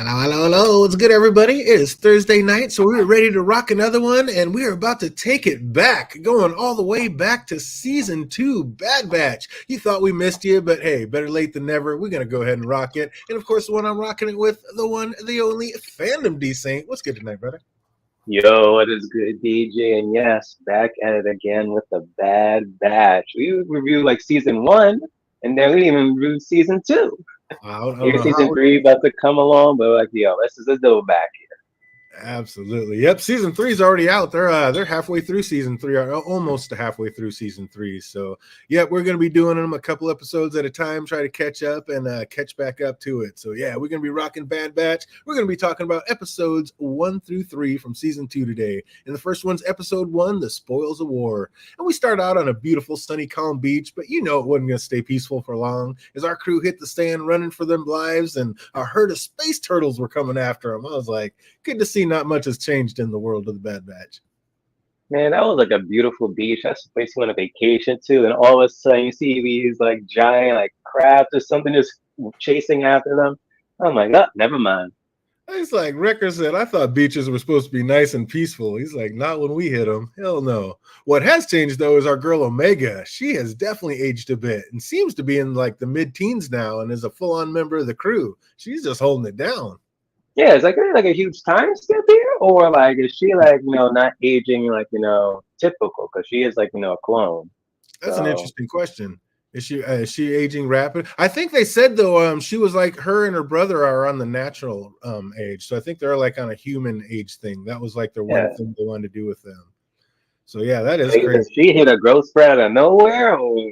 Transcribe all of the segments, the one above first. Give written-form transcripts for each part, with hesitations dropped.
Hello. What's good, everybody? It is Thursday night, so we're ready to rock another one, and we are about to take it back, going all the way back to Season 2, Bad Batch. You thought we missed you, but hey, better late than never. We're going to go ahead and rock it. And of course, the one I'm rocking it with, the one, the only Fandom D Saint. What's good tonight, brother? Yo, what is good, DJ? And yes, back at it again with the Bad Batch. We reviewed like season 1, and then we didn't even review season 2. I don't Here, know how season 3 about to come along, but we're like, yo, let's do it back. Absolutely. Yep. Season 3 is already out. They're halfway through season 3, or almost halfway through season 3. So yeah, we're gonna be doing them a couple episodes at a time, try to catch up and catch back up to it. So yeah, we're gonna be rocking Bad Batch. We're gonna be talking about episodes 1 through 3 from season 2 today. And the first one's episode 1, The Spoils of War. And we start out on a beautiful, sunny, calm beach, but you know it wasn't gonna stay peaceful for long as our crew hit the stand running for them lives, and a herd of space turtles were coming after them. I was like, good to see not much has changed in the world of the Bad Batch. Man, that was like a beautiful beach. That's the place you went on vacation to, and all of a sudden you see these like giant like crabs or something just chasing after them. I'm like, oh, never mind. It's like Wrecker said, I thought beaches were supposed to be nice and peaceful. He's like, not when we hit them. Hell no. What has changed, though, is our girl Omega. She has definitely aged a bit and seems to be in like the mid-teens now and is a full-on member of the crew. She's just holding it down. Yeah, it's like a huge time skip here, or like is she like not aging like typical because she is like a clone. That's an So interesting question. Is she aging rapid? I think they said though she was like her and her brother are on the natural age, so I think they're like on a human age thing. That was like their one yeah, thing they wanted to do with them. So yeah, that is like, crazy. does she hit a growth spurt out of nowhere, or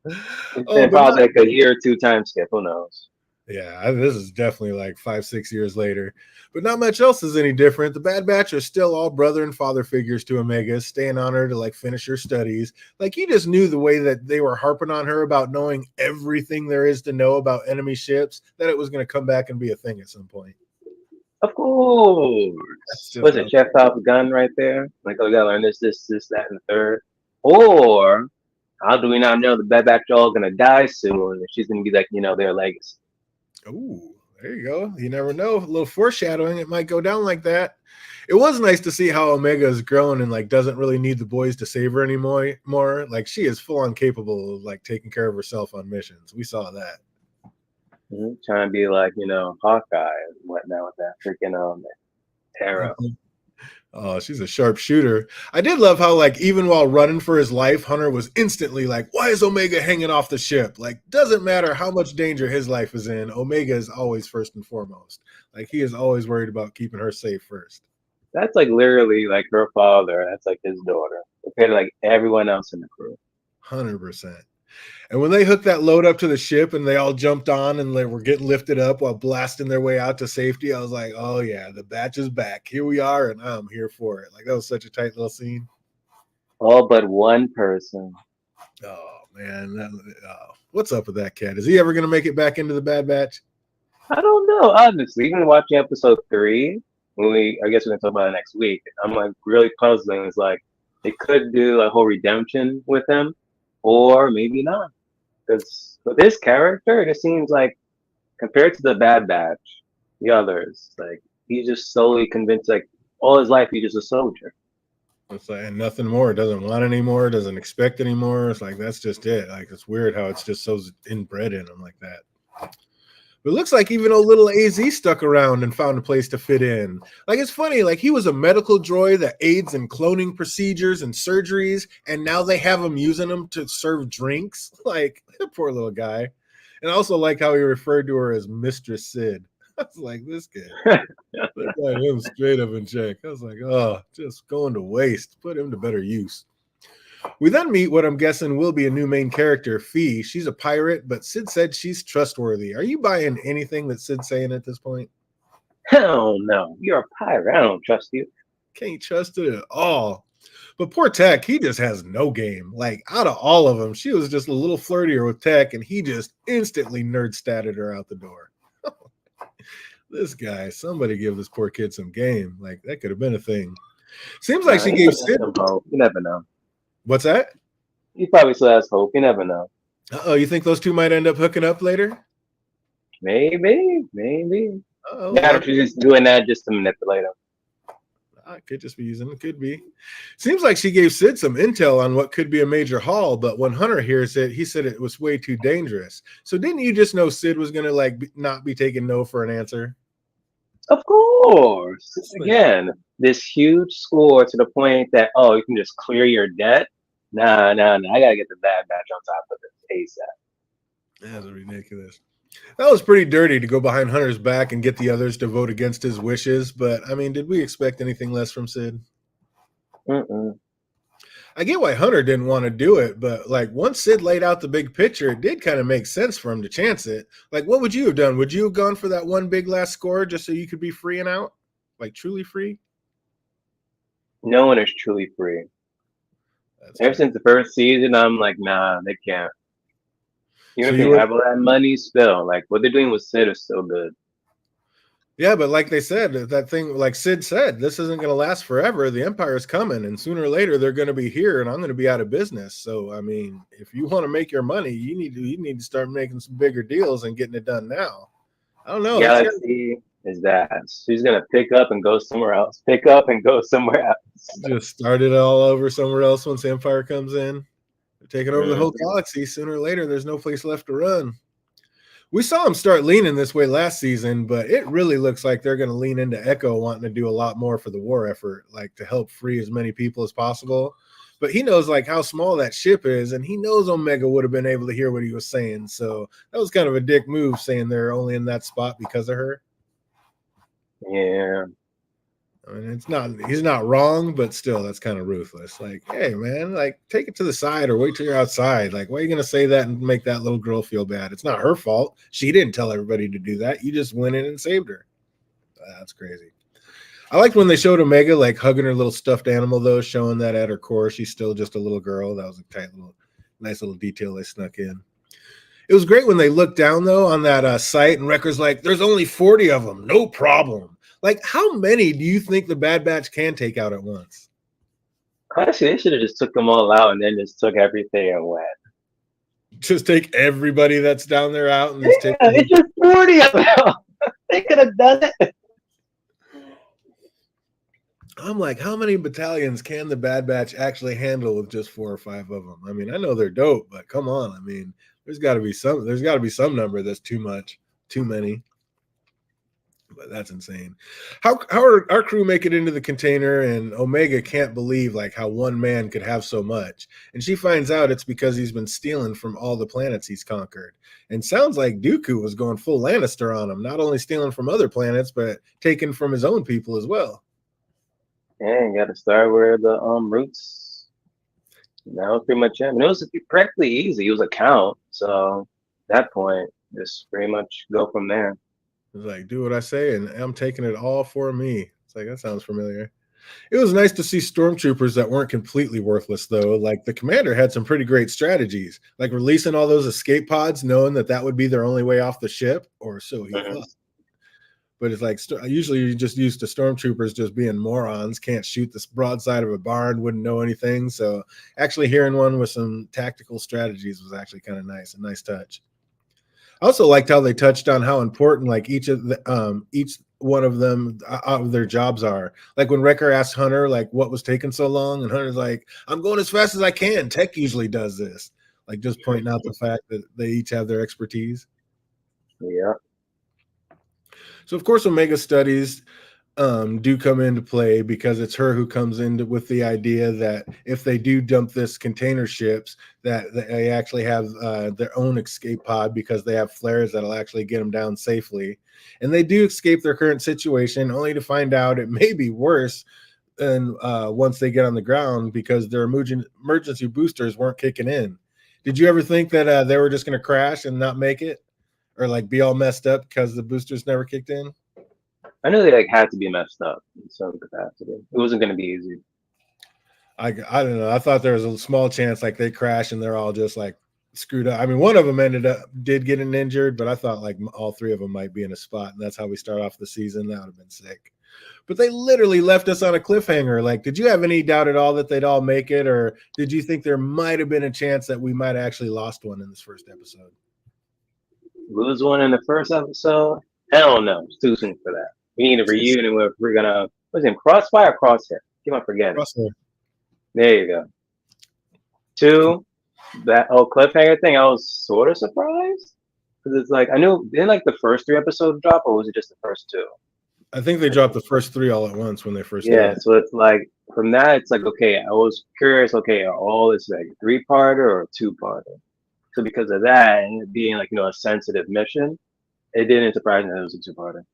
it's Oh, been but not. probably like a year or two time skip? Who knows? Yeah, this is definitely like 5, 6 years later. But not much else is any different. The Bad Batch are still all brother and father figures to Omega, staying on her to like finish her studies. Like he just knew the way that they were harping on her about knowing everything there is to know about enemy ships, that it was going to come back and be a thing at some point. Of course. That's just Was how. it Chekhov gun right there? Like, oh, you gotta learn this, that, and the third. Or how do we not know the Bad Batch all gonna die soon? And she's gonna be like their legacy. Ooh, there you go. You never know. A little foreshadowing. It might go down like that. It was nice to see how Omega has grown and like doesn't really need the boys to save her anymore. Like she is full on capable of like taking care of herself on missions. We saw that. Trying to be like Hawkeye and whatnot with that freaking arrow. Oh, she's a sharp shooter. I did love how, like, even while running for his life, Hunter was instantly like, why is Omega hanging off the ship? Like, doesn't matter how much danger his life is in, Omega is always first and foremost. Like, he is always worried about keeping her safe first. That's like literally like her father. That's like his daughter compared to like everyone else in the crew. 100%. And when they hooked that load up to the ship and they all jumped on and they were getting lifted up while blasting their way out to safety, I was like, oh, yeah, the batch is back. Here we are, and I'm here for it. Like, that was such a tight little scene. All but one person. Oh, man. What's up with that cat? Is he ever going to make it back into the Bad Batch? I don't know. Honestly, even watching episode 3, I guess we're gonna talk about it next week. I'm like really puzzling. It's like they could do a whole redemption with him, or maybe not. Because with this character, it just seems like compared to the Bad Batch, the others, like he's just solely convinced. Like all his life, he's just a soldier. It's like, and nothing more. Doesn't want anymore. Doesn't expect anymore. It's like, that's just it. Like, it's weird how it's just so inbred in him like that. But it looks like even old little AZ stuck around and found a place to fit in. Like, it's funny. Like, he was a medical droid that aids in cloning procedures and surgeries, and now they have him using them to serve drinks. Like, poor little guy. And I also like how he referred to her as Mistress Sid. I was like, this kid. They got him straight up in check. I was like, oh, just going to waste. Put him to better use. We then meet what I'm guessing will be a new main character, Fee. She's a pirate, but Sid said she's trustworthy. Are you buying anything that Sid's saying at this point? Hell no, you're a pirate. I don't trust you. Can't trust it at all. But poor Tech, he just has no game. Like, out of all of them, she was just a little flirtier with Tech, and he just instantly nerd statted her out the door. This guy, somebody give this poor kid some game. Like, that could have been a thing. Seems like she He gave still has Sid. some hope. You never know. What's that? He probably still has hope. You never know. Oh, you think those two might end up hooking up later? Maybe. Oh, Yeah, she's just doing that just to manipulate him. I could just be using it. Could be. Seems like she gave Sid some intel on what could be a major haul, but when Hunter hears it, he said it was way too dangerous. So didn't you just know Sid was gonna not be taking no for an answer? Of course. Again, this huge score to the point that you can just clear your debt. Nah. I gotta get the Bad Batch on top of this ASAP. That's ridiculous. That was pretty dirty to go behind Hunter's back and get the others to vote against his wishes. But I mean, did we expect anything less from Sid? I get why Hunter didn't want to do it, but like once Sid laid out the big picture, it did kind of make sense for him to chance it. Like, what would you have done? Would you have gone for that one big last score just so you could be free and out? Like truly free? No one is truly free. Ever since the first season, I'm like, nah, they can't. Even if they have all that money, still, like what they're doing with Sid is still good. Yeah, but like they said, that thing, like Sid said, this isn't going to last forever. The Empire is coming, and sooner or later they're going to be here, and I'm going to be out of business. So, I mean, if you want to make your money, you need to start making some bigger deals and getting it done now. I don't know. Galaxy is that she's going to pick up and go somewhere else. Pick up and go somewhere else. Just start it all over somewhere else once the Empire comes in. They're taking over the whole galaxy. Sooner or later, there's no place left to run. We saw them start leaning this way last season, but it really looks like they're going to lean into Echo wanting to do a lot more for the war effort, like to help free as many people as possible. But he knows like how small that ship is, and he knows Omega would have been able to hear what he was saying. So that was kind of a dick move saying they're only in that spot because of her. Yeah. I mean, he's not wrong, but still, that's kind of ruthless. Like, hey, man, like, take it to the side or wait till you're outside. Like, why are you going to say that and make that little girl feel bad? It's not her fault. She didn't tell everybody to do that. You just went in and saved her. That's crazy. I liked when they showed Omega, like, hugging her little stuffed animal, though, showing that at her core, she's still just a little girl. That was a nice little detail they snuck in. It was great when they looked down, though, on that site, and Wrecker's like, there's only 40 of them. No problem. Like, how many do you think the Bad Batch can take out at once? Honestly, they should have just took them all out and then just took everything and went. Just take everybody that's down there out and just it's just 40 of them. They could have done it. I'm like, how many battalions can the Bad Batch actually handle with just 4 or 5 of them? I mean, I know they're dope, but come on. I mean, there's got to be some number that's too much, too many. But that's insane. How are our crew make it into the container, and Omega can't believe like how one man could have so much, and she finds out it's because he's been stealing from all the planets he's conquered. And sounds like Dooku was going full Lannister on him, not only stealing from other planets but taking from his own people as well. Yeah, you got to start where the roots. That was pretty much it. And it was practically easy. It was a count, so at that point, just pretty much go from there. It's like, do what I say, and I'm taking it all for me. It's like, that sounds familiar. It was nice to see stormtroopers that weren't completely worthless, though. Like, the commander had some pretty great strategies, like releasing all those escape pods, knowing that would be their only way off the ship, or so he thought. But it's like, usually you're just used to stormtroopers just being morons, can't shoot the broadside of a barn, wouldn't know anything. So actually hearing one with some tactical strategies was actually kind of nice, a nice touch. I also liked how they touched on how important like each one of them out of their jobs are. Like when Wrecker asked Hunter like what was taking so long, and Hunter's like, I'm going as fast as I can. Tech usually does this. Like just pointing out the fact that they each have their expertise. Yeah. So of course Omega studies do come into play because it's her who comes in with the idea that if they do dump this container ships, that they actually have their own escape pod because they have flares that'll actually get them down safely. And they do escape their current situation only to find out it may be worse than once they get on the ground because their emergency boosters weren't kicking in. Did you ever think that they were just going to crash and not make it or like be all messed up because the boosters never kicked in? I knew they like had to be messed up in some capacity. It wasn't going to be easy. I don't know. I thought there was a small chance like they crash and they're all just like screwed up. I mean, one of them did get injured, but I thought like all 3 of them might be in a spot, and that's how we start off the season. That would have been sick. But they literally left us on a cliffhanger. Like, did you have any doubt at all that they'd all make it, or did you think there might have been a chance that we might have actually lost one in this first episode? lose one in the first episode? Hell no, it's too soon for that. We need a reunion where we're gonna what's his name? Crossfire or Crosshair? Keep on forgetting. Crosshair. There you go. 2, that cliffhanger thing. I was sort of surprised because it's like I knew didn't like the first 3 episodes drop, or was it just the first 2? I think they dropped the first 3 all at once when they first Yeah, started. so it's like from that, it's like okay, I was curious. Okay, are all this like a 3-parter or a 2-parter? So because of that, and it being like a sensitive mission, it didn't surprise me that it was a 2-parter.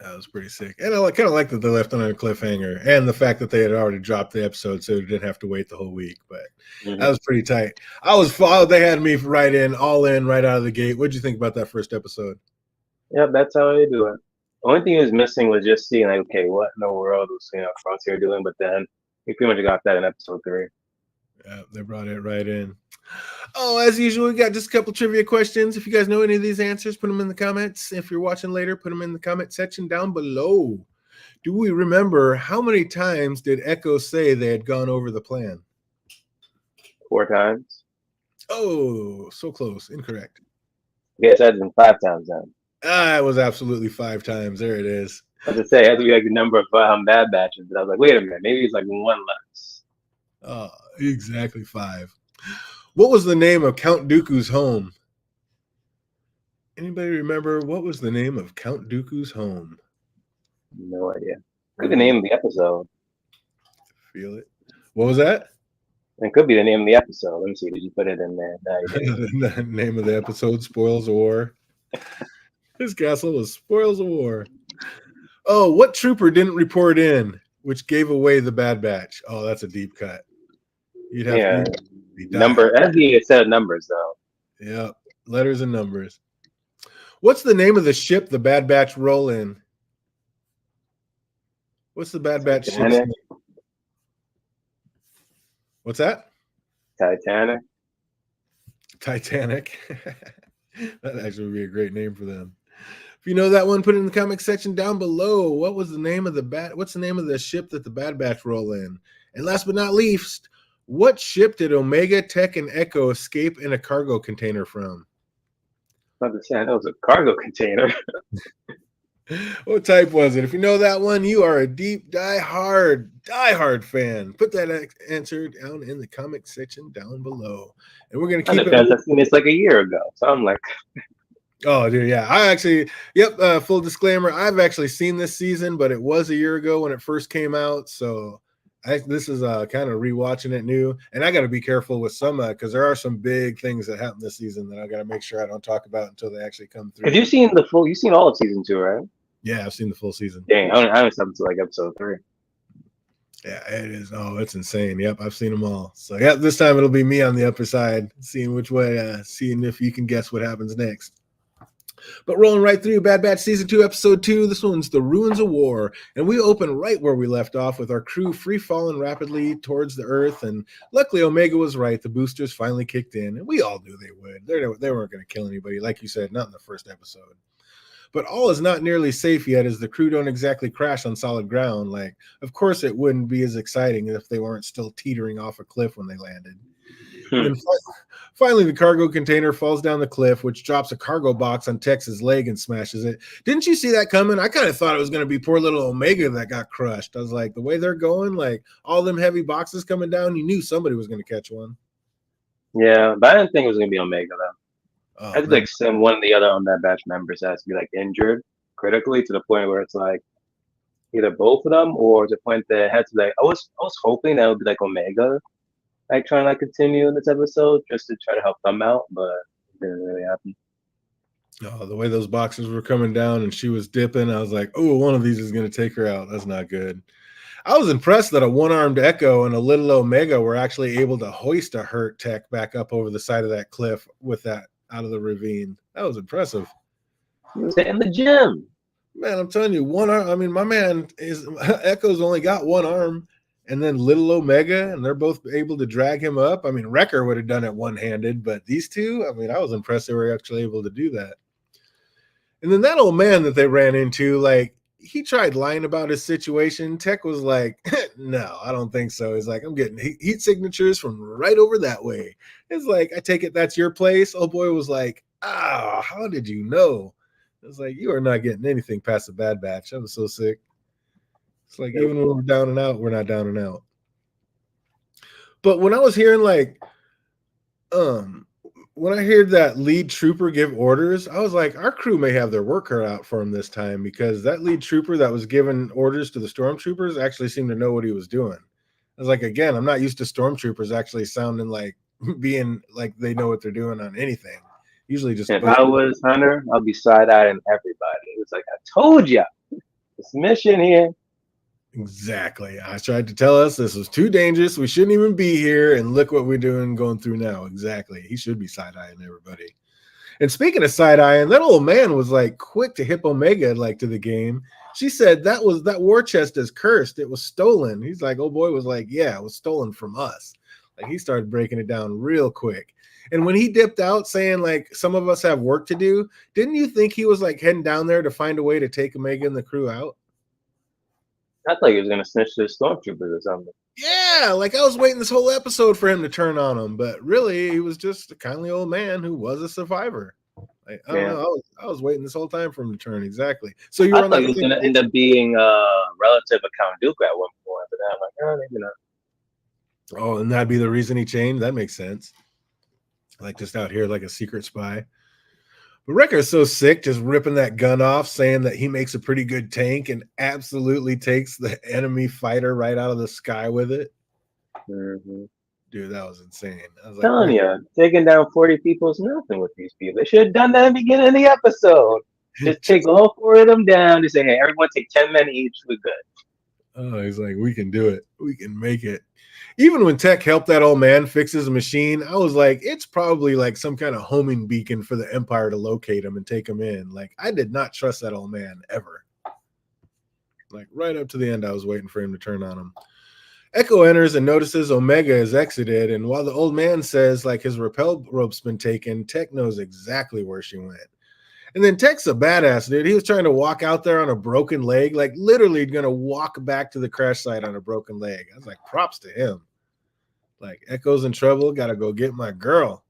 That was pretty sick. And I kind of like that they left on a cliffhanger and the fact that they had already dropped the episode so you didn't have to wait the whole week. But that was pretty tight. They had me all in right out of the gate. What'd you think about that first episode? Yep, that's how they do it. The only thing he was missing was just seeing like, okay, what in the world was Crosshair doing? But then we pretty much got that in episode 3. Yeah, they brought it right in. Oh, as usual, we got just a couple trivia questions. If you guys know any of these answers, put them in the comments. If you're watching later, put them in the comment section down below. Do we remember how many times did Echo say they had gone over the plan? 4 times. Oh, so close. Incorrect. Yes, that's been 5 times then. It was absolutely 5 times. There it is. I was to say, it has to be like the number of Bad Batches. But I was like, wait a minute, maybe it's like 1 less. Oh, exactly 5. What was the name of Count Dooku's home? Anybody remember what was the name of Count Dooku's home? No idea. Could be the name of the episode. Feel it. What was that? It could be the name of the episode. Let me see. Did you put it in there? The name of the episode, Spoils of War. His castle was Spoils of War. Oh, what trooper didn't report in, which gave away the Bad Batch? Oh, that's a deep cut. You'd have to be number. That'd be a set of numbers, though. Yeah, letters and numbers. What's the name of the ship the Bad Batch roll in? What's the Bad Batch ship's name? What's that? Titanic. Titanic. That actually would be a great name for them. If you know that one, put it in the comment section down below. What was the name of what's the name of the ship that the Bad Batch roll in? And last but not least, what ship did Omega, Tech, and Echo escape in a cargo container from? I was saying that was a cargo container. What type was it? If you know that one, you are a deep, die-hard fan. Put that answer down in the comment section down below. And we're going to keep it. I've seen this like a year ago. So I'm like... Oh, dude, yeah. I actually, full disclaimer, I've actually seen this season, but it was a year ago when it first came out. So this is kind of rewatching it new. And I got to be careful with some, because there are some big things that happen this season that I got to make sure I don't talk about until they actually come through. Have you seen you've seen all of season 2, right? Yeah, I've seen the full season. Dang, I haven't stopped until like episode 3. Yeah, it is. Oh, it's insane. Yep, I've seen them all. So, yeah, this time it'll be me on the upper side, seeing which way, seeing if you can guess what happens next. But rolling right through Bad Batch Season 2, Episode 2, this one's The Ruins of War. And we open right where we left off with our crew free-falling rapidly towards the Earth. And luckily, Omega was right. The boosters finally kicked in. And we all knew they would. They weren't going to kill anybody, like you said, not in the first episode. But all is not nearly safe yet, as the crew don't exactly crash on solid ground. Like, of course, it wouldn't be as exciting if they weren't still teetering off a cliff when they landed. And finally, the cargo container falls down the cliff, which drops a cargo box on Tex's leg and smashes it. Didn't you see that coming? I kind of thought it was going to be poor little Omega that got crushed. I was like, the way they're going, like all them heavy boxes coming down, you knew somebody was going to catch one. Yeah, but I didn't think it was going to be Omega, though. Oh, I think one of the other on that batch members has to be like injured critically to the point where it's like either both of them or to the point that it had to be like I was hoping that would be like Omega like trying to like continue in this episode just to try to help them out, but it didn't really happen. Oh, the way those boxes were coming down and she was dipping, I was like, oh, one of these is going to take her out. That's not good. I was impressed that a one-armed Echo and a little Omega were actually able to hoist a hurt Tech back up over the side of that cliff with that out of the ravine. That was impressive. He was in the gym. Man, I'm telling you, one arm. I mean, my man Echo's only got one arm, and then little Omega, and they're both able to drag him up. I mean, Wrecker would have done it one-handed, but these two, I mean, I was impressed they were actually able to do that. And then that old man that they ran into, like, he tried lying about his situation. Tech was like, no, I don't think so. He's like, I'm getting heat signatures from right over that way. It's like, I take it that's your place. Old boy was like, Ah, how did you know? It's like, you are not getting anything past the Bad Batch. I was so sick. It's like, even when we're down and out, we're not down and out. But when I was hearing like, um, when I heard that lead trooper give orders, I was like, our crew may have their work cut out for him this time, because that lead trooper that was giving orders to the stormtroopers actually seemed to know what he was doing. I was like, again, I'm not used to stormtroopers actually sounding like being like they know what they're doing on anything. Usually just If I was Hunter, I'll be side-eyeing everybody. It was like, I told ya, this mission here. exactly. I tried to tell us this was too dangerous. We shouldn't even be here. And look what we're doing, going through now. Exactly. He should be side-eyeing everybody. And speaking of side-eyeing, that old man was like quick to hip Omega like to the game. She said that war chest is cursed. It was stolen. He's like, oh boy was like, yeah, it was stolen from us. Like, he started breaking it down real quick. And when he dipped out saying like, some of us have work to do, didn't you think he was like heading down there to find a way to take Omega and the crew out? I thought he was gonna snitch to the stormtroopers or something. Yeah, like I was waiting this whole episode for him to turn on him, but really he was just a kindly old man who was a survivor. Like, I don't know. I was waiting this whole time for him to turn. Exactly. So you were on thought that he was same gonna page? end up being relative of Count Dooku at one point, but then I'm like, oh, maybe not. Oh, and that'd be the reason he changed. That makes sense. Like, just out here like a secret spy. But Wrecker is so sick, just ripping that gun off, saying that he makes a pretty good tank and absolutely takes the enemy fighter right out of the sky with it. Mm-hmm. Dude, that was insane. I was like, Telling you, taking down 40 people is nothing with these people. They should have done that in the beginning of the episode. Just take all 4 of them down. Just say, hey, everyone take 10 men each. We're good. Oh, he's like, we can do it. We can make it. Even when Tech helped that old man fix his machine, I was like, it's probably like some kind of homing beacon for the Empire to locate him and take him in. Like, I did not trust that old man ever. Like, right up to the end, I was waiting for him to turn on him. Echo enters and notices Omega is exited, and while the old man says like his rappel rope's been taken, Tech knows exactly where she went. And then Tech's a badass, dude. He was trying to walk out there on a broken leg, like literally gonna walk back to the crash site on a broken leg. I was like, props to him. Like, Echo's in trouble, gotta go get my girl.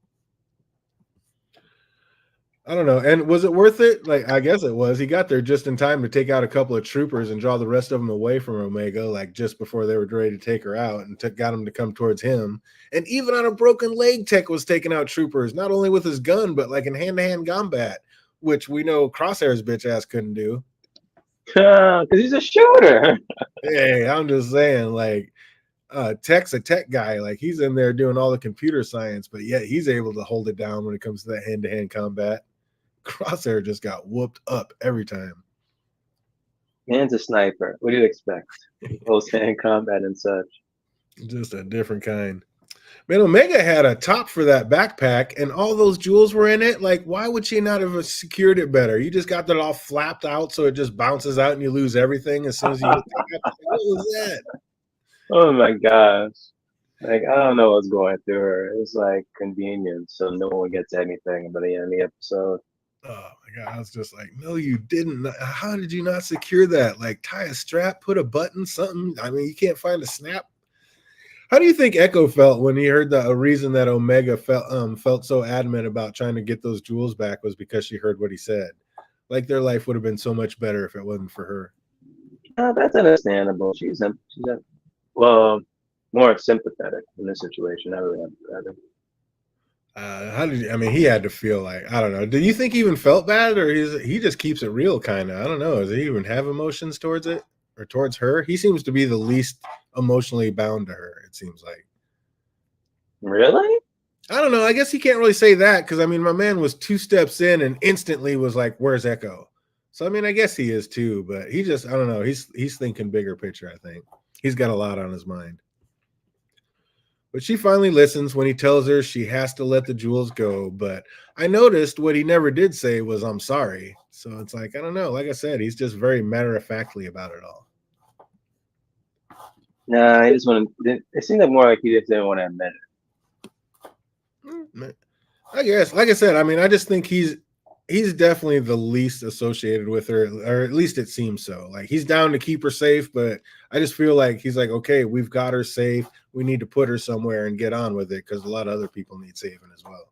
I don't know. And was it worth it? Like, I guess it was. He got there just in time to take out a couple of troopers and draw the rest of them away from Omega, like just before they were ready to take her out, and got him to come towards him. And even on a broken leg, Tech was taking out troopers, not only with his gun, but like in hand-to-hand combat, which we know Crosshair's bitch ass couldn't do. Because he's a shooter. Hey, I'm just saying, like, Tech's a tech guy. Like, he's in there doing all the computer science, but yet he's able to hold it down when it comes to that hand-to-hand combat. Crosshair just got whooped up every time. Man's a sniper. What do you expect? Close hand combat and such. Just a different kind. Man, Omega had a top for that backpack, and all those jewels were in it. Like, why would she not have secured it better? You just got that all flapped out, so it just bounces out and you lose everything as soon as you hit the cap. What was that? Oh my gosh. Like, I don't know what's going through her. It's like convenience, so no one gets anything by the end of the episode. Oh my God. I was just like, no, you didn't. How did you not secure that? Like, tie a strap, put a button, something. I mean, you can't find a snap. How do you think Echo felt when he heard that a reason that Omega felt so adamant about trying to get those jewels back was because she heard what he said? Like, their life would have been so much better if it wasn't for her. That's understandable. She's well, more sympathetic in this situation. I really am. How did you, I mean, he had to feel like, I don't know. Do you think he even felt bad, or he just keeps it real, kind of? I don't know. Does he even have emotions towards it or towards her? He seems to be the least emotionally bound to her, it seems like. Really? I don't know. I guess he can't really say that because, I mean, my man was 2 steps in and instantly was like, where's Echo? So, I mean, I guess he is too, but he just, I don't know. He's thinking bigger picture, I think. He's got a lot on his mind. But she finally listens when he tells her she has to let the jewels go. But I noticed what he never did say was, I'm sorry. So it's like, I don't know. Like I said, he's just very matter-of-factly about it all. Nah, he just wanted. It seemed like more like he just didn't want to admit it. I guess, like I said, I mean, I just think he's definitely the least associated with her, or at least it seems so. Like, he's down to keep her safe, but I just feel like he's like, okay, we've got her safe. We need to put her somewhere and get on with it because a lot of other people need saving as well.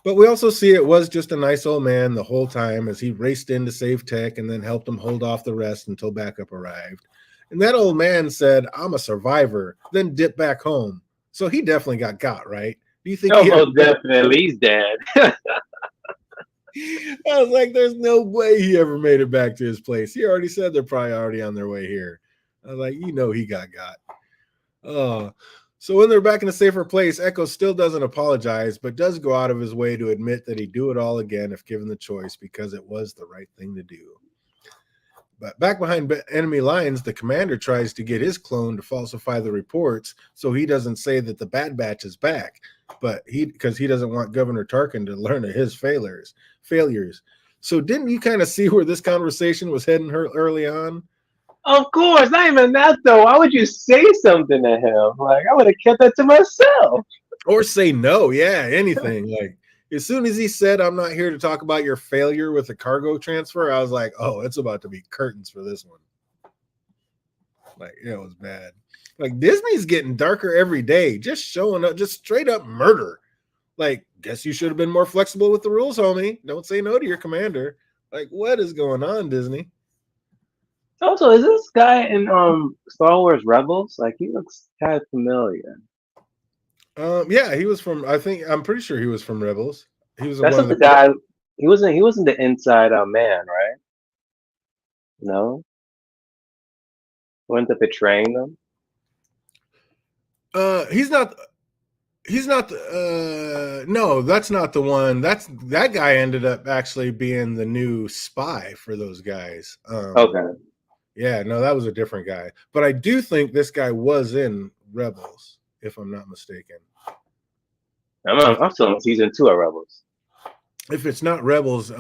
But we also see it was just a nice old man the whole time as he raced in to save Tech and then helped him hold off the rest until backup arrived. And that old man said, "I'm a survivor," then dipped back home. So he definitely got, right? Do you think No, he ever most definitely he's dead. I was like, there's no way he ever made it back to his place. He already said they're probably already on their way here. I was like, he got. Oh, so when they're back in a safer place, Echo still doesn't apologize, but does go out of his way to admit that he'd do it all again if given the choice because it was the right thing to do. But back behind enemy lines, the commander tries to get his clone to falsify the reports so he doesn't say that the Bad Batch is back, but because he doesn't want Governor Tarkin to learn of his failures. So didn't you kind of see where this conversation was heading early on? Of course, not even that though. Why would you say something to him? Like I would have kept that to myself. Or say no, yeah, anything. Like as soon as he said, "I'm not here to talk about your failure with the cargo transfer," I was like, oh, it's about to be curtains for this one. Like, it was bad. Like, Disney's getting darker every day, just showing up, just straight up murder. Like, guess you should have been more flexible with the rules, homie. Don't say no to your commander. Like, what is going on, Disney? Also, is this guy in Star Wars Rebels? Like he looks kind of familiar. Yeah, he was from. I'm pretty sure he was from Rebels. He was That's one of not the. the guy. He wasn't the inside man, right? No, who ended up betraying them. He's not. He's not. No, that's not the one. That guy ended up actually being the new spy for those guys. Okay. Yeah, no, that was a different guy. But I do think this guy was in Rebels, if I'm not mistaken. I'm still on season 2 of Rebels. If it's not Rebels,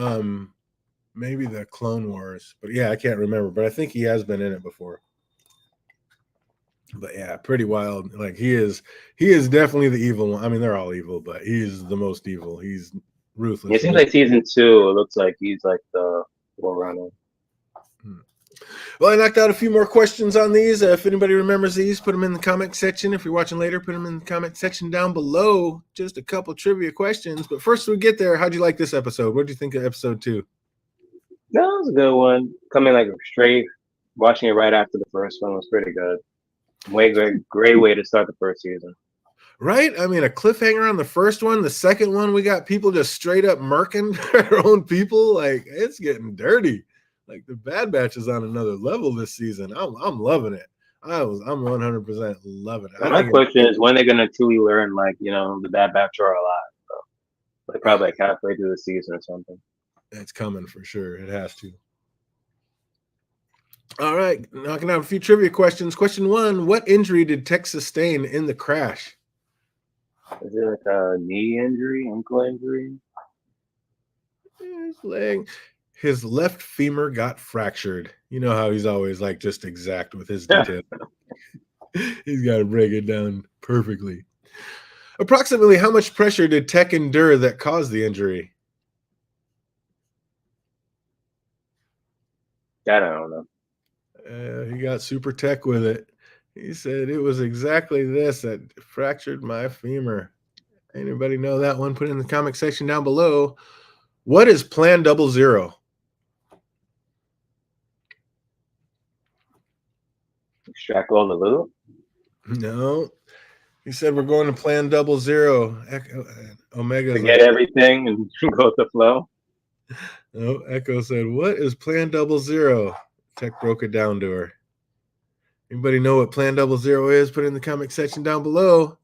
maybe the Clone Wars. But yeah, I can't remember. But I think he has been in it before. But yeah, pretty wild. Like he is definitely the evil one. I mean, they're all evil, but he's the most evil. He's ruthless. It seems like season 2. It looks like he's like the runner. Well, I knocked out a few more questions on these. If anybody remembers these, put them in the comment section. If you're watching later, put them in the comment section down below. Just a couple trivia questions. But first we get there, how'd you like this episode? What did you think of episode 2? That was a good one. Coming like straight, watching it right after the first one was pretty good. Great way to start the first season. Right? I mean, a cliffhanger on the first one. The second one, we got people just straight up murking their own people. Like, it's getting dirty. Like, the Bad Batch is on another level this season. I'm loving it. I'm 100% loving it. My question is, when they're gonna truly learn, like, the Bad Batch are alive? So, like probably like halfway through the season or something. It's coming for sure. It has to. All right, knocking out a few trivia questions. Question 1: what injury did Tech sustain in the crash? Is it like a knee injury, ankle injury? His leg. His left femur got fractured. You know how he's always like just exact with his detail. He's got to break it down perfectly. Approximately how much pressure did Tech endure that caused the injury? I don't know. He got super tech with it. He said it was exactly this that fractured my femur. Anybody know that one? Put it in the comment section down below. What is Plan 00? Extract all the loot? No. He said we're going to Plan 00. Omega to get everything and go with the flow? No, Echo said, what is Plan 00? Tech broke it down to her. Anybody know what Plan 00 is? Put it in the comment section down below.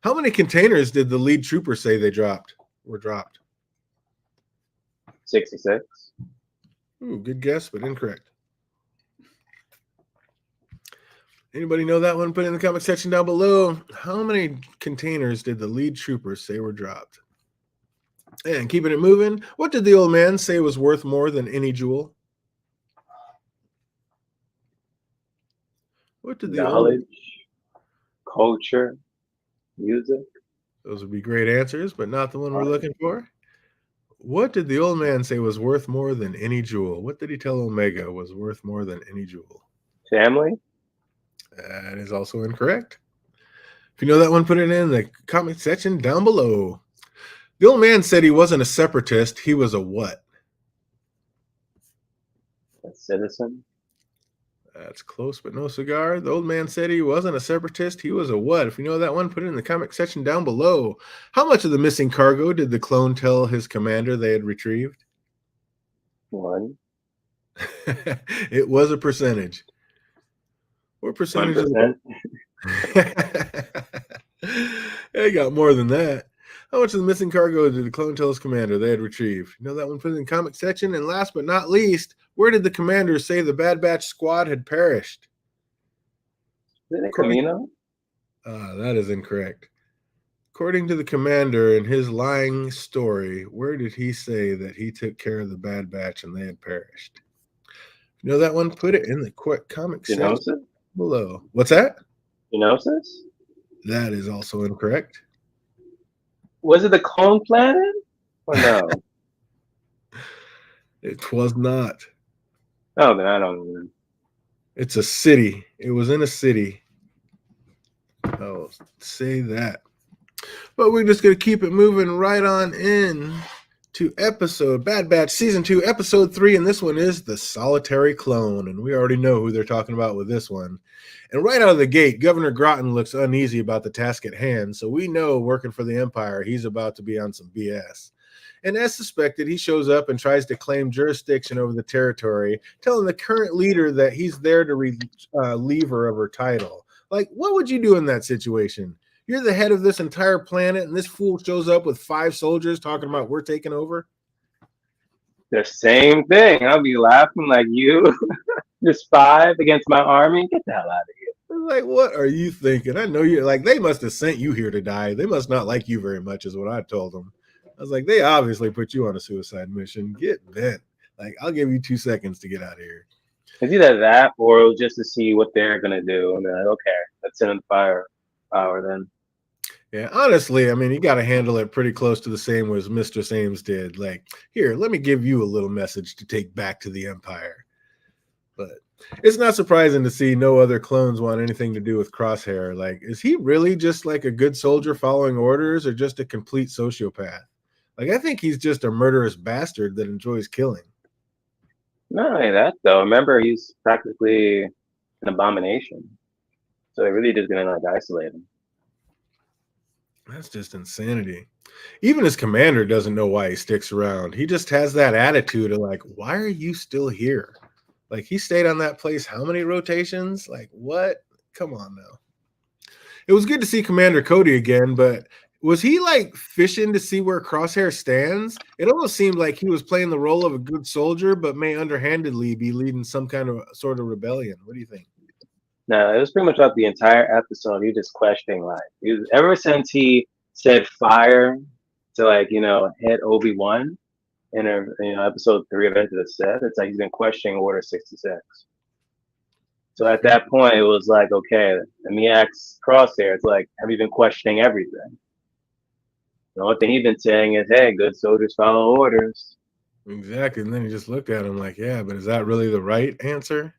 How many containers did the lead trooper say were dropped? 66. Ooh, good guess, but incorrect. Anybody know that one? Put it in the comment section down below. How many containers did the lead trooper say were dropped? And keeping it moving, what did the old man say was worth more than any jewel? What did the knowledge, culture, music? Those would be great answers, but not the one we're looking for. What did the old man say was worth more than any jewel? What did he tell Omega was worth more than any jewel? Family? That is also incorrect. If you know that one, put it in the comment section down below. The old man said he wasn't a separatist. He was a what? A citizen. That's close, but no cigar. The old man said he wasn't a separatist. He was a what? If you know that one, put it in the comment section down below. How much of the missing cargo did the clone tell his commander they had retrieved? 1. It was a percentage. What percentage? 1%. They got more than that. How much of the missing cargo did the clone tell his commander they had retrieved? You know that one, put it in the comment section. And last but not least, where did the commander say the Bad Batch squad had perished? Is it Camino? That is incorrect. According to the commander in his lying story, where did he say that he took care of the Bad Batch and they had perished? You know that one? Put it in the comment section below. What's that? Genosis? That is also incorrect. Was it the clone planet? Or no? It was not. Oh, then I don't know. It's a city. It was in a city. I'll say that. But we're just going to keep it moving right on in to Bad Batch Season 2, Episode 3, and this one is The Solitary Clone, and we already know who they're talking about with this one. And right out of the gate, Governor Groton looks uneasy about the task at hand, so we know, working for the Empire, he's about to be on some BS. And as suspected, he shows up and tries to claim jurisdiction over the territory, telling the current leader that he's there to relieve her of her title. Like, what would you do in that situation? You're the head of this entire planet, and this fool shows up with 5 soldiers talking about we're taking over? The same thing. I'll be laughing like you. Just 5 against my army? Get the hell out of here. Like, what are you thinking? I know you like they must have sent you here to die. They must not like you very much, is what I told them. I was like, they obviously put you on a suicide mission. Get bent. Like, I'll give you 2 seconds to get out of here. It's either that or just to see what they're gonna do. And they're like, okay, let's send in the fire power then. Yeah, honestly, I mean, you got to handle it pretty close to the same as Mr. Ames did. Like, here, let me give you a little message to take back to the Empire. But it's not surprising to see no other clones want anything to do with Crosshair. Like, is he really just like a good soldier following orders or just a complete sociopath? Like, I think he's just a murderous bastard that enjoys killing. Not only that, though. Remember, he's practically an abomination. So they're really just gonna like isolate him. That's just insanity. Even his commander doesn't know why he sticks around. He just has that attitude of like, why are you still here? Like, he stayed on that place how many rotations? Like, what? Come on now. It was good to see Commander Cody again, but was he like fishing to see where Crosshair stands? It almost seemed like he was playing the role of a good soldier, but may underhandedly be leading some kind of sort of rebellion. What do you think? No, it was pretty much up the entire episode. He was just questioning life. Ever since he said fire to like hit Obi-Wan in episode 3 of Enter the Sith, it's like he's been questioning Order 66. So at that point, it was like, okay, let me ask Crosshair. It's like, have you been questioning everything? The only thing he's been saying is, hey, good soldiers follow orders. Exactly. And then he just looked at him like, yeah, but is that really the right answer?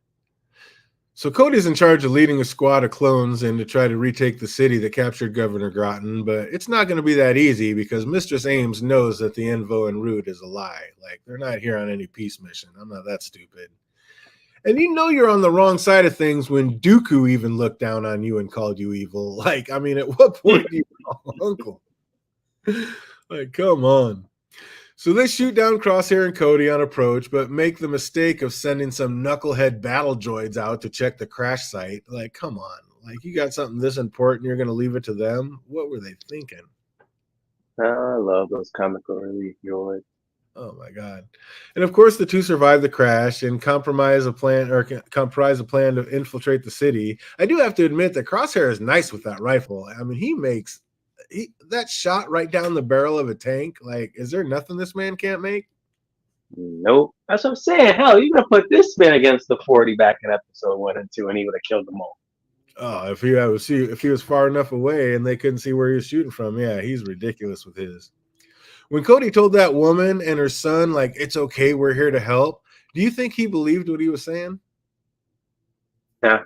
So Cody's in charge of leading a squad of clones in to try to retake the city that captured Governor Groton, but it's not going to be that easy because Mistress Ames knows that the Envo and Root is a lie. Like, they're not here on any peace mission. I'm not that stupid. And you know you're on the wrong side of things when Dooku even looked down on you and called you evil. Like, I mean, at what point do you call Uncle? Like, come on. So they shoot down Crosshair and Cody on approach, but make the mistake of sending some knucklehead battle droids out to check the crash site. Like, come on. Like, you got something this important, you're going to leave it to them? What were they thinking? I love those comical relief droids. Oh, my God. And, of course, the 2 survive the crash and comprise a plan to infiltrate the city. I do have to admit that Crosshair is nice with that rifle. I mean, he makes that shot right down the barrel of a tank. Like, is there nothing this man can't make? Nope. That's what I'm saying. Hell, you're gonna put this man against the 40 back in episode 1 and 2, and he would have killed them all. Oh, if he was far enough away and they couldn't see where he was shooting from, yeah, he's ridiculous with his. When Cody told that woman and her son, like, it's okay, we're here to help, do you think he believed what he was saying? Yeah.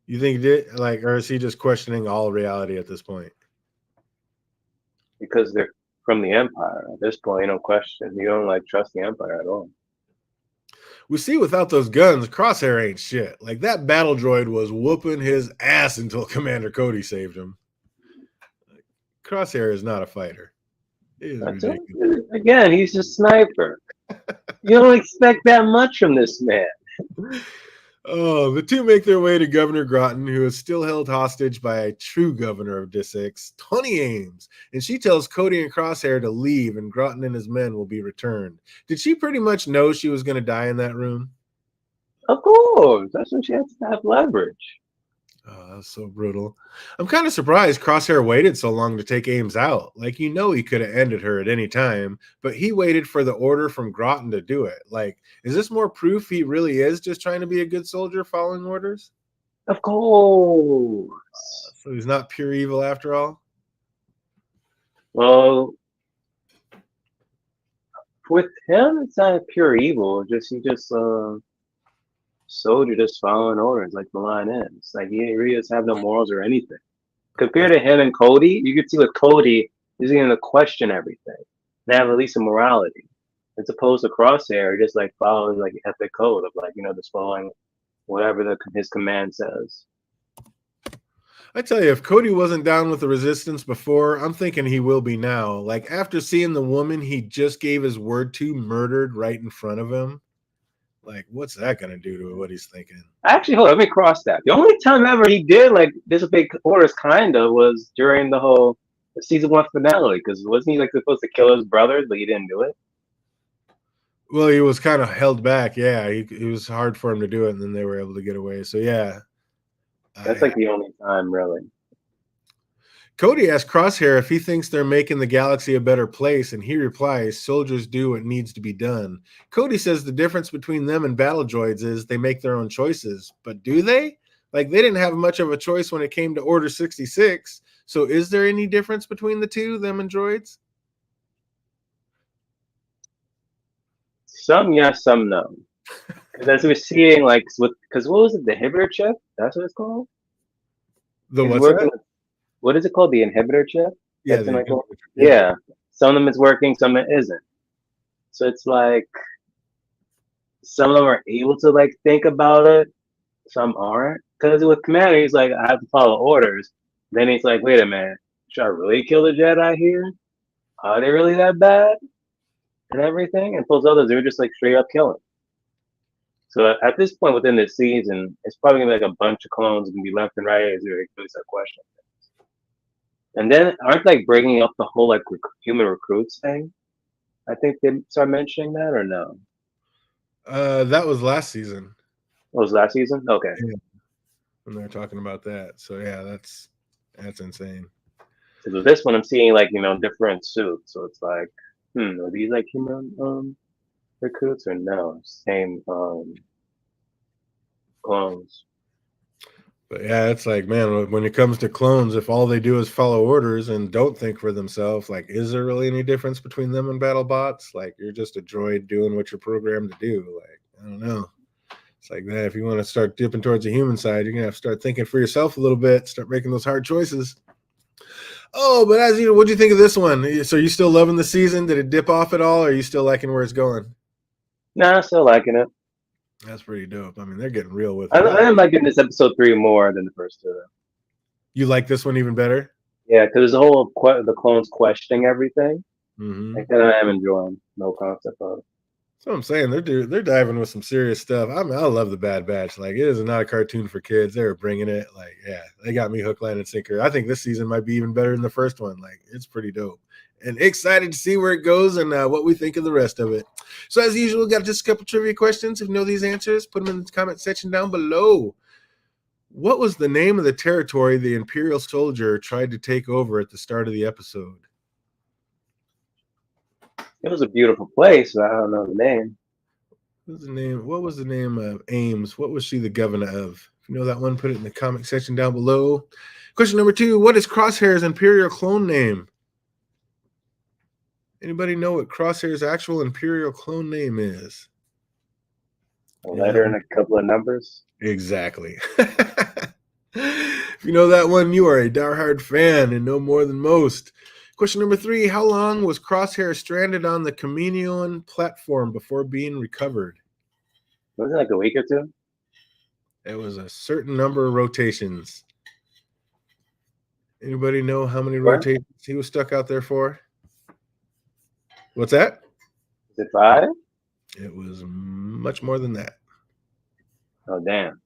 You think he did? Like, or is he just questioning all reality at this point? because they're from the Empire. At this point, no question. You don't like trust the Empire at all. We see without those guns, Crosshair ain't shit. Like that battle droid was whooping his ass until Commander Cody saved him. Crosshair is not a fighter. It is ridiculous. Again, he's a sniper. You don't expect that much from this man. Oh, the two make their way to Governor Groton, who is still held hostage by a true governor of Dissix, Tony Ames, and she tells Cody and Crosshair to leave and Groton and his men will be returned. Did she pretty much know she was going to die in that room? Of course. That's when she has to have leverage. Oh, that's so brutal. I'm kind of surprised Crosshair waited so long to take Ames out. Like, you know, he could have ended her at any time, but he waited for the order from Groton to do it. Like, is this more proof he really is just trying to be a good soldier following orders? Of course. So he's not pure evil after all? Well, with him, it's not pure evil. He just soldier just following orders like the line is. Like he really doesn't have no morals or anything. Compared to him and Cody, you could see with Cody, he's going to question everything. They have at least a morality. As opposed to Crosshair, he just like follows like ethic code of like, just following whatever his command says. I tell you, if Cody wasn't down with the resistance before, I'm thinking he will be now. Like after seeing the woman he just gave his word to murdered right in front of him. Like, what's that going to do to what he's thinking? Actually, hold on, let me cross that. The only time ever he did like disobey orders kind of was during the whole season 1 finale, because wasn't he like supposed to kill his brothers, but he didn't do it? Well, he was kind of held back. Yeah, it was hard for him to do it, and then they were able to get away. So, yeah. That's like the only time, really. Cody asks Crosshair if he thinks they're making the galaxy a better place, and he replies, soldiers do what needs to be done. Cody says the difference between them and battle droids is they make their own choices. But do they? Like, they didn't have much of a choice when it came to Order 66. So is there any difference between the two, them and droids? Some yes, some no. Because as we're seeing, like, because what was it, the inhibitor chip? That's what it's called? What is it called? The inhibitor chip? Yeah, yeah. Some of them is working, some it isn't. So it's like some of them are able to like think about it, some aren't. Because with Commander, he's like, I have to follow orders. Then he's like, wait a minute, should I really kill the Jedi here? Are they really that bad? And everything? And those others, they were just like straight up killing. So at this point within this season, it's probably gonna be like a bunch of clones gonna be left and right as they really start questioning things. And then aren't like bringing up the whole like human recruits thing? I think they start mentioning that or no? That was last season. It was last season? Okay. Yeah. When they're talking about that. So yeah, that's insane. So with this one I'm seeing like, different suits. So it's like, are these like human recruits or no? Same clones. But yeah, it's like, man, when it comes to clones, if all they do is follow orders and don't think for themselves, like, is there really any difference between them and battle bots? Like, you're just a droid doing what you're programmed to do. Like, I don't know. It's like that. If you want to start dipping towards the human side, you're going to have to start thinking for yourself a little bit, start making those hard choices. Oh, but as you know, what'd you think of this one? So are you still loving the season? Did it dip off at all? Or are you still liking where it's going? Nah, still liking it. That's pretty dope. I mean, they're getting real with it. I am liking this episode 3 more than the first 2. You like this one even better? Yeah, because the whole the clones questioning everything. Mm-hmm. Like that I am enjoying. No concept of it. That's what I'm saying. They're diving with some serious stuff. I love the Bad Batch. Like, it is not a cartoon for kids. They were bringing it. Like, yeah, they got me hook, line, and sinker. I think this season might be even better than the first one. Like, it's pretty dope. And excited to see where it goes and what we think of the rest of it. So as usual, got just a couple trivia questions. If you know these answers, put them in the comment section down below. What was the name of the territory the Imperial soldier tried to take over at the start of the episode? It was a beautiful place, but I don't know the name. What was the name of Ames? What was she the governor of? If you know that one, put it in the comment section down below. Question number 2, what is Crosshair's Imperial clone name? Anybody know what Crosshair's actual Imperial clone name is? A letter and a couple of numbers? Exactly. If you know that one, you are a diehard fan and know more than most. Question number 3. How long was Crosshair stranded on the Chameleon platform before being recovered? Was it like a week or two? It was a certain number of rotations. Anybody know how many rotations he was stuck out there for? What's that? Is it 5? It was much more than that. Oh, damn.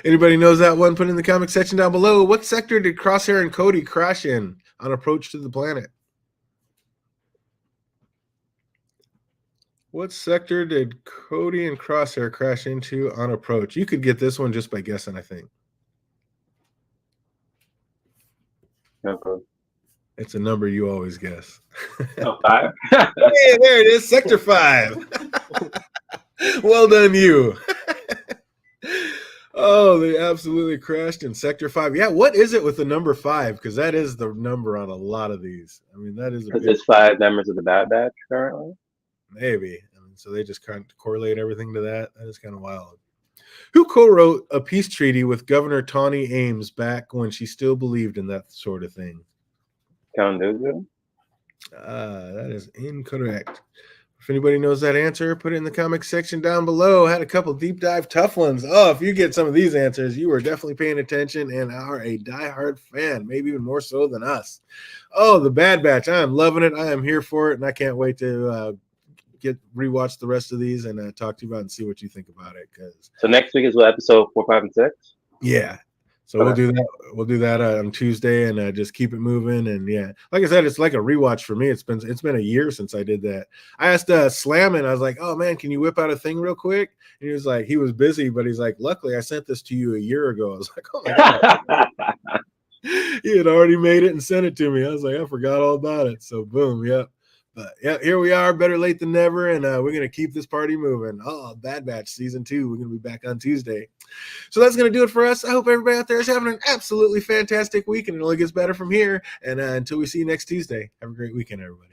Anybody knows that one? Put it in the comment section down below. What sector did Crosshair and Cody crash in on approach to the planet? What sector did Cody and Crosshair crash into on approach? You could get this one just by guessing, I think. Okay. It's a number you always guess. Oh, 5? Hey, there it is, Sector 5. Well done, you. Oh, they absolutely crashed in Sector 5. Yeah, what is it with the number 5? Because that is the number on a lot of these. I mean, that is because there's 5 members of the Bad Batch currently. Maybe. I mean, so they just kind of correlate everything to that. That is kind of wild. Who co-wrote a peace treaty with Governor Tawny Ames back when she still believed in that sort of thing? Count Dooku? That is incorrect. If anybody knows that answer, put it in the comment section down below. Had a couple deep dive tough ones. Oh, if you get some of these answers, you were definitely paying attention and are a diehard fan, maybe even more so than us. Oh, the Bad Batch. I am loving it. I am here for it, and I can't wait to rewatch the rest of these and talk to you about it and see what you think about it. So next week is what, episode 4, 5, and 6? Yeah. So we'll do that. We'll do that on Tuesday and just keep it moving. And yeah, like I said, it's like a rewatch for me. It's been a year since I did that. I asked Slammin, I was like, "Oh man, can you whip out a thing real quick?" And he was like, he was busy, but he's like, "Luckily, I sent this to you a year ago." I was like, "Oh my god!" He had already made it and sent it to me. I was like, I forgot all about it. So boom, yep. But yeah, here we are, better late than never, and we're gonna keep this party moving. Oh, Bad Batch season 2. We're gonna be back on Tuesday. So that's gonna do it for us. I hope everybody out there is having an absolutely fantastic week, and it only gets better from here. And until we see you next Tuesday, have a great weekend, everybody.